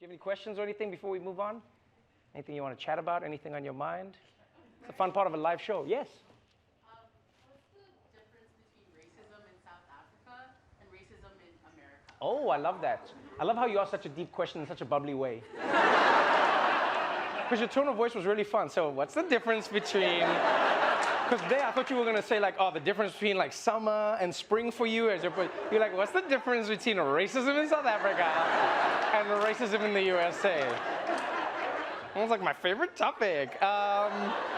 Do you have any questions or anything before we move on? Anything you want to chat about? Anything on your mind? It's a fun part of a live show. Yes? What's the difference between racism in South Africa and racism in America? Oh, I love that. I love how you asked such a deep question in such a bubbly way. Because your tone of voice was really fun. So what's the difference between... Because there, I thought you were going to say, like, oh, the difference between, like, summer and spring for you. You're like, what's the difference between racism in South Africa and racism in the USA? That was, like, my favorite topic. I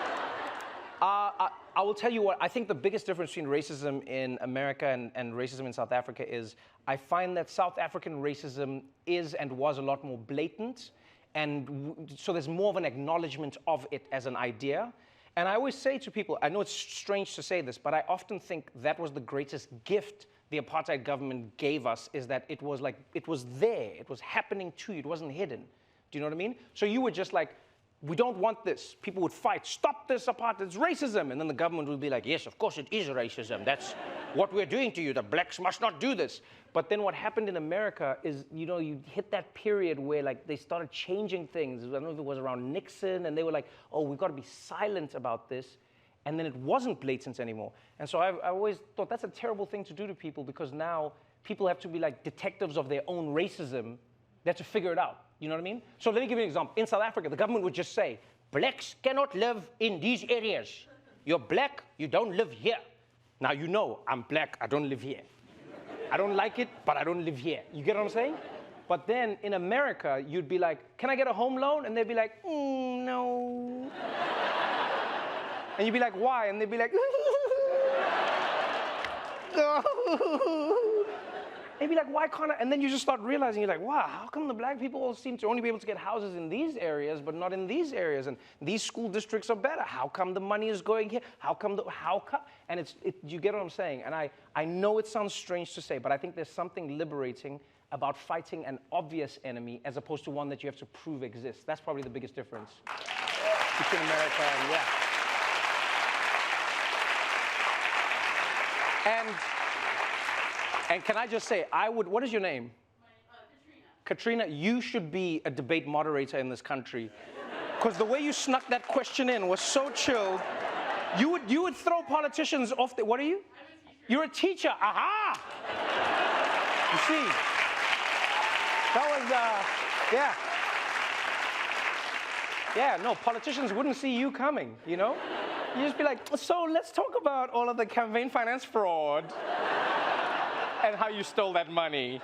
will tell you what, I think the biggest difference between racism in America and racism in South Africa is I find that South African racism is and was a lot more blatant. And so there's more of an acknowledgement of it as an idea. And I always say to people, I know it's strange to say this, but I often think that was the greatest gift the apartheid government gave us, is that it was like, it was there, it was happening to you, it wasn't hidden. Do you know what I mean? So you were just like, we don't want this. People would fight, stop this apartheid, it's racism. And then the government would be like, yes, of course it is racism. That's what we're doing to you. The blacks must not do this. But then what happened in America is, you know, you hit that period where like they started changing things. I don't know if it was around Nixon, and they were like, oh, we've got to be silent about this. And then it wasn't blatant anymore. And so I always thought that's a terrible thing to do to people, because now people have to be like detectives of their own racism. They have to figure it out. You know what I mean? So let me give you an example. In South Africa, the government would just say, blacks cannot live in these areas. You're black, you don't live here. Now you know I'm black, I don't live here. I don't like it, but I don't live here. You get what I'm saying? But then in America, you'd be like, can I get a home loan? And they'd be like, no. And you'd be like, why? And they'd be like, they'd be like, why can't I? And then you just start realizing, you're like, wow, how come the black people all seem to only be able to get houses in these areas, but not in these areas? And these school districts are better. How come the money is going here? How come? And you get what I'm saying? And I know it sounds strange to say, but I think there's something liberating about fighting an obvious enemy as opposed to one that you have to prove exists. That's probably the biggest difference between America and, yeah. And can I just say, what is your name? Katrina. Katrina, you should be a debate moderator in this country. Because the way you snuck that question in was so chilled. You would throw politicians off the, what are you? I'm a teacher. You're a teacher, aha! You see, that was, yeah. Yeah, no, politicians wouldn't see you coming, you know? You just be like, so let's talk about all of the campaign finance fraud and how you stole that money.